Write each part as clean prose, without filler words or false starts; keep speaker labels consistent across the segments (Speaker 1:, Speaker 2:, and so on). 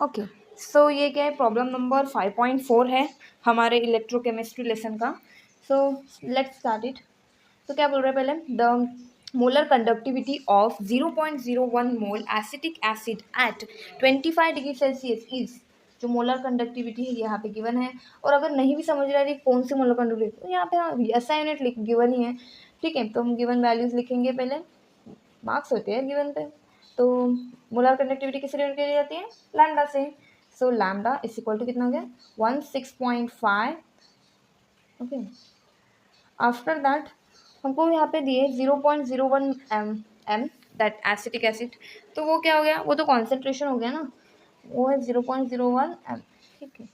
Speaker 1: Okay, सो ये क्या है, प्रॉब्लम नंबर 5.4 है हमारे इलेक्ट्रोकेमिस्ट्री लेसन का। So let's start it. तो क्या बोल रहे हैं पहले, the molar conductivity of 0.01 mole acetic acid at 25 degree Celsius is, जो मोलर कंडक्टिविटी है ये यहाँ पे गिवन है। और अगर नहीं भी समझ रहा है कौन सी मोलर कंडक्टिविटी, तो यहाँ पे ऐसा यूनिट गिवन ही है, ठीक है। तो हम गिवन वैल्यूज लिखेंगे, पहले मार्क्स होते हैं गिवन पे। तो मोलर कंडक्टिविटी किस यूनिट के लिए जाती है, लैम्डा से। So lambda is equal to कितना हो गया, 16.5। ओके, आफ्टर दैट हमको यहाँ पे दिए 0.01 एम दैट एसिटिक एसिड, तो वो क्या हो गया, वो तो कॉन्सेंट्रेशन हो गया ना, वो है 0.01 एम, ठीक है।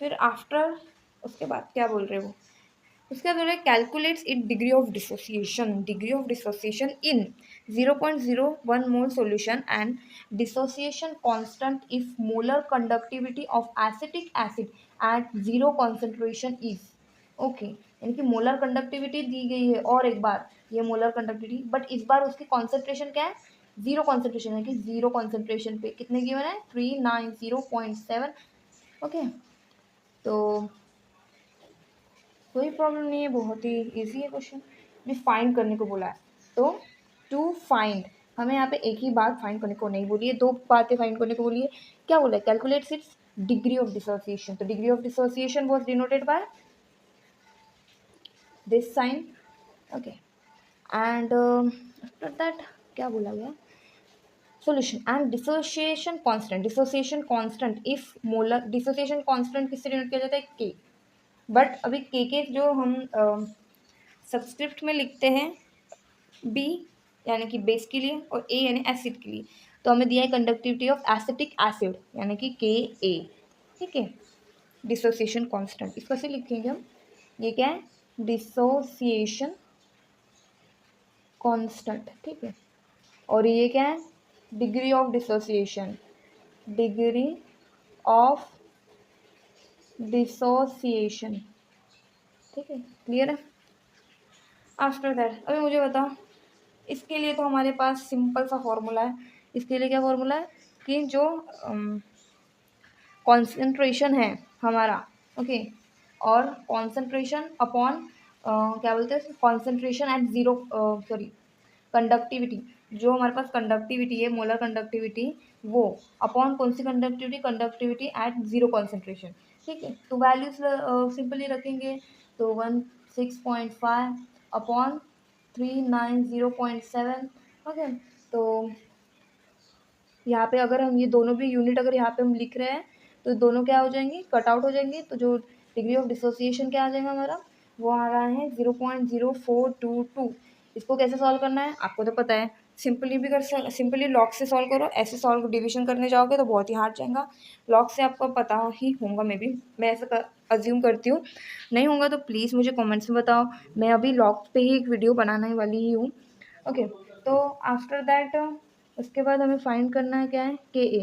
Speaker 1: फिर आफ्टर उसके बाद क्या बोल रहे हैं वो, उसके बाद बोल रहे calculates it degree of dissociation in 0.01 mole solution and dissociation constant if molar conductivity of acetic acid at zero concentration is. Okay, यानी कि मोलर कंडक्टिविटी दी गई है और एक बार ये मोलर कंडक्टिविटी, बट इस बार उसकी कॉन्सेंट्रेशन क्या है, जीरो कॉन्सेंट्रेशन है, कि जीरो कॉन्सेंट्रेशन पे कितने गिवन है, 390.7। ओके, तो कोई प्रॉब्लम नहीं है, बहुत ही इजी है क्वेश्चन। भी फाइंड करने को बोला है, तो टू फाइंड, हमें यहाँ पे एक ही बात फाइंड करने को नहीं बोली है, दो बातें फाइंड करने को बोली है। क्या बोला है, calculates its degree of dissociation, तो degree of dissociation was denoted by this sign. Okay, and after that क्या बोला गया, solution and dissociation constant if molar dissociation constant किससे डिनोट किया जाता है, k। बट अभी के जो हम सबस्क्रिप्ट में लिखते हैं, बी यानी कि बेस के लिए और ए यानी एसिड के लिए, तो हमें दिया है कंडक्टिविटी ऑफ एसिटिक एसिड यानी कि के ए, ठीक है। डिसोसिएशन कांस्टेंट इसको ऐसे लिखेंगे हम, ये क्या है, डिसोसिएशन कांस्टेंट, ठीक है। और ये क्या है, degree of dissociation, degree of dissociation, ठीक है, क्लियर है। आफ्टर दैट अभी मुझे बताओ, इसके लिए तो हमारे पास सिंपल सा फॉर्मूला है। इसके लिए क्या फॉर्मूला है कि जो कॉन्सेंट्रेशन है हमारा, ओके, और कॉन्सेंट्रेशन अपॉन क्या बोलते हैं, concentration at zero, sorry, conductivity, जो हमारे पास कंडक्टिविटी है मोलर कंडक्टिविटी, वो अपॉन कौन सी conductivity, conductivity at zero concentration, ठीक है। तो वैल्यूज सिंपली रखेंगे, तो 16.5 अपॉन 390.7। ओके, तो यहाँ पे अगर हम ये दोनों भी यूनिट अगर यहाँ पे हम लिख रहे हैं, तो दोनों क्या हो जाएंगे, कट आउट हो जाएंगे। तो जो डिग्री ऑफ डिसोसिएशन क्या आ जाएगा हमारा, वो आ रहा है 0.0422। इसको कैसे सॉल्व करना है आपको तो पता है, सिंपली भी सिंपली लॉग से सॉल्व करो, ऐसे सॉल्व डिविजन करने जाओगे तो बहुत ही हार्ड जाएगा। लॉग से आपको पता ही होगा, मैं ऐसा अज्यूम करती हूँ, नहीं होगा तो प्लीज़ मुझे कमेंट्स में बताओ, मैं अभी लॉग पे ही एक वीडियो बनाने वाली ही हूँ। ओके, तो आफ्टर दैट उसके बाद हमें फाइंड करना है क्या है, के ए।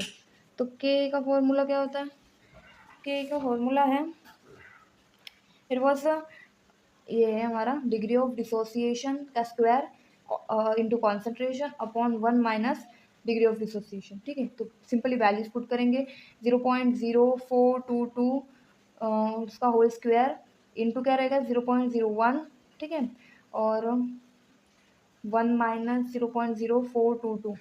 Speaker 1: तो के ए का फॉर्मूला क्या होता है, के ए का फॉर्मूला है, इट वॉज ये है हमारा डिग्री ऑफ डिसोसिएशन का square into concentration upon 1 minus degree of dissociation, ठीक है। तो सिंपली वैल्यूज पुट करेंगे, 0.0422 उसका होल स्क्वायर इंटू क्या रहेगा 0.01, ठीक है, और 1 माइनस 0.0422,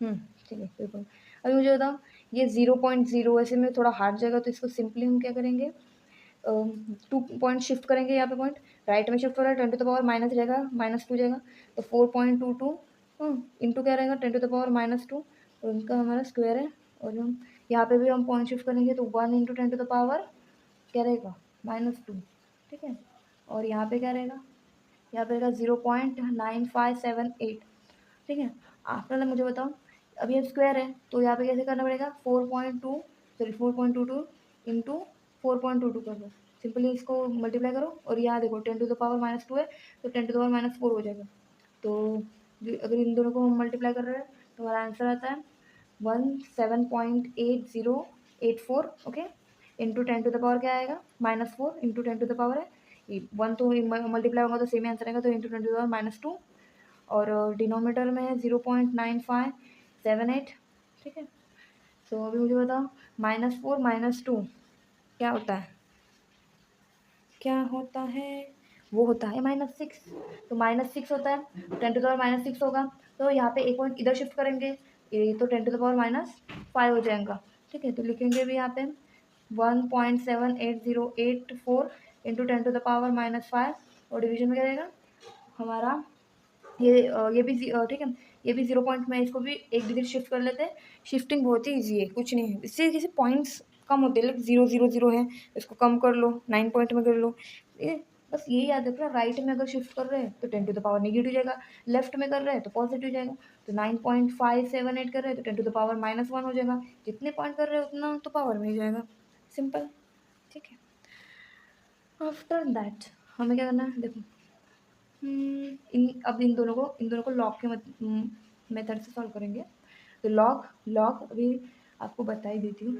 Speaker 1: ठीक है, बिल्कुल। अभी मुझे बताओ, ये 0.0 ऐसे में थोड़ा हार्ड जाएगा, तो इसको सिंपली हम क्या करेंगे, 2 पॉइंट शिफ्ट करेंगे, यहाँ पे पॉइंट राइट में शिफ्ट हो रहा है, 10 टू द पावर माइनस रहेगा, -2 जाएगा, तो 4.22 इंटू क्या रहेगा 10 टू द पावर -2, और उनका हमारा स्क्वायर है। और हम यहाँ पे भी हम पॉइंट शिफ्ट करेंगे, तो 1 इंटू 10 टू द पावर क्या रहेगा -2, ठीक है। और यहाँ पे क्या रहेगा, यहाँ पे रहेगा 0.9578, ठीक है। आफ्टर मुझे बताओ, अब ये स्क्वायर है तो यहाँ पे कैसे करना पड़ेगा, 4.22 इंटू 4.22 कर दो, सिंपली इसको मल्टीप्लाई करो, और यहाँ देखो 10 टू द पावर -2 है, तो 10 टू द पावर -4 हो जाएगा। तो अगर इन दोनों को हम मल्टीप्लाई कर रहे हैं तो हमारा आंसर आता है 17.8084, okay, into 10 to the power क्या आएगा -4 इंटू 10 टू द पावर है, ये 1 तो मल्टीप्लाई होगा तो सेम आंसर आएगा, तो इंटू 10 टू द पावर -2, और डिनोमीटर में है 0.9578, ठीक है। तो अभी मुझे बताओ -4 -2 क्या होता है, क्या होता है, वो होता है -6। तो -6 होता है, 10⁻⁻6 होगा। तो यहाँ पे एक पॉइंट इधर शिफ्ट करेंगे, ये तो 10⁻⁻5 हो जाएगा। ठीक है, तो लिखेंगे भी यहाँ पे 1.78084 इंटू 10⁻⁻5 और डिवीजन में क्या रहेगा हमारा ये भी ठीक है, ये भी 0 पॉइंट में इसको भी एक डिजिट शिफ्ट कर लेते हैं। शिफ्टिंग बहुत ही ईजी है, कुछ नहीं है, इससे किसी पॉइंट्स कम होते हैं, लाइक 0 0 0 है, इसको कम कर लो, 9 पॉइंट में कर लो। ये बस यही याद रखना, राइट में अगर शिफ्ट कर रहे हैं तो 10⁻ नेगेटिव जाएगा, लेफ्ट में कर रहे हैं तो पॉजिटिव जाएगा। तो 9.578 कर रहे हैं तो 10⁻⁻1 हो जाएगा, जितने पॉइंट कर रहे हैं उतना तो पावर में ही जाएगा, सिंपल। ठीक है, आफ्टर दैट हमें क्या करना है, देखो अब इन दोनों को लॉग के मेथड से सॉल्व करेंगे। तो लॉग लॉग अभी आपको बता ही देती हूँ,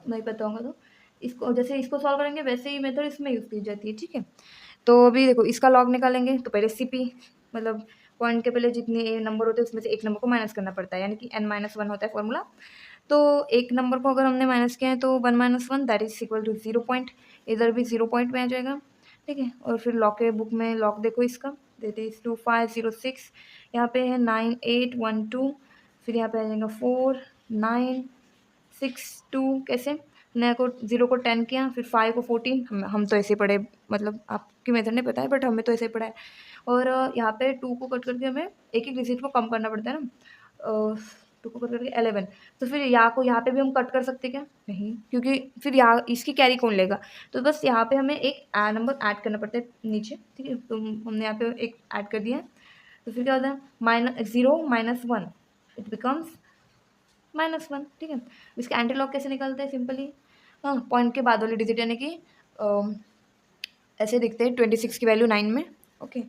Speaker 1: नहीं पता होगा तो इसको, जैसे इसको सॉल्व करेंगे वैसे ही मेथड इसमें यूज़ की जाती है। ठीक है, तो अभी देखो इसका लॉग निकालेंगे तो पहले CP मतलब पॉइंट के पहले जितने नंबर होते हैं उसमें से एक नंबर को माइनस करना पड़ता है, यानी कि n-1 होता है फॉर्मूला। तो एक नंबर को अगर हमने माइनस किया है तो 1 - 1 that is equal to 0 point, इधर भी 0 पॉइंट में आ जाएगा। ठीक है, और फिर लॉग के बुक में लॉग देखो इसका, देते इज 2506, यहाँ पे है 9812, फिर यहाँ पे आ जाएगा 4962। कैसे नया को 0 को 10 किया, फिर 5 को 14, हम तो ऐसे पढ़े, मतलब आपकी मेथड नहीं पता है बट हमें तो ऐसे ही पढ़ा है। और यहाँ पे 2 को कट करके हमें एक एक डिजिट को कम करना पड़ता है ना, 2 को कट करके 11। तो फिर यहाँ पे भी हम कट कर सकते क्या, नहीं, क्योंकि फिर यहाँ इसकी कैरी कौन लेगा। तो बस यहाँ पे हमें एक नंबर ऐड करना पड़ता है नीचे। ठीक है, तो हमने यहाँ पे एक ऐड कर दिया है, तो फिर क्या होता है -0 - 1 इट बिकम्स -1। ठीक है, इसका एंटी लॉग कैसे निकलते हैं, सिंपली हाँ पॉइंट के बाद वाली डिजिट, यानी कि ऐसे दिखते हैं 26 की वैल्यू 9 में। ओके,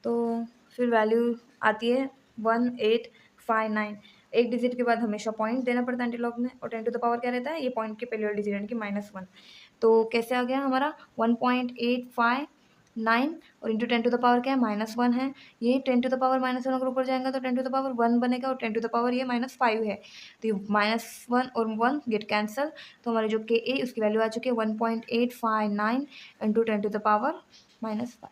Speaker 1: तो फिर वैल्यू आती है 1859, एक डिजिट के बाद हमेशा पॉइंट देना पड़ता है एंटीलॉग में, और 10⁻ क्या रहता है, ये पॉइंट के पहले वाला डिजिट यानी कि -1। तो कैसे आ गया हमारा 1.859 और इंटू 10⁻ क्या है, -1 है। ये 10⁻⁻1 अगर ऊपर जाएगा तो 10⁻1 बनेगा, और 10⁻ ये -5 है, तो ये -1 और 1 गेट कैंसल। तो हमारे जो के ए उसकी वैल्यू आ चुकी है 1.859 इंटू 10⁻⁻5।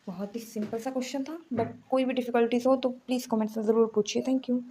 Speaker 1: बहुत ही सिंपल सा क्वेश्चन था, बट कोई भी डिफिकल्टीज हो तो प्लीज़ कमेंट्स में ज़रूर पूछिए। Thank you.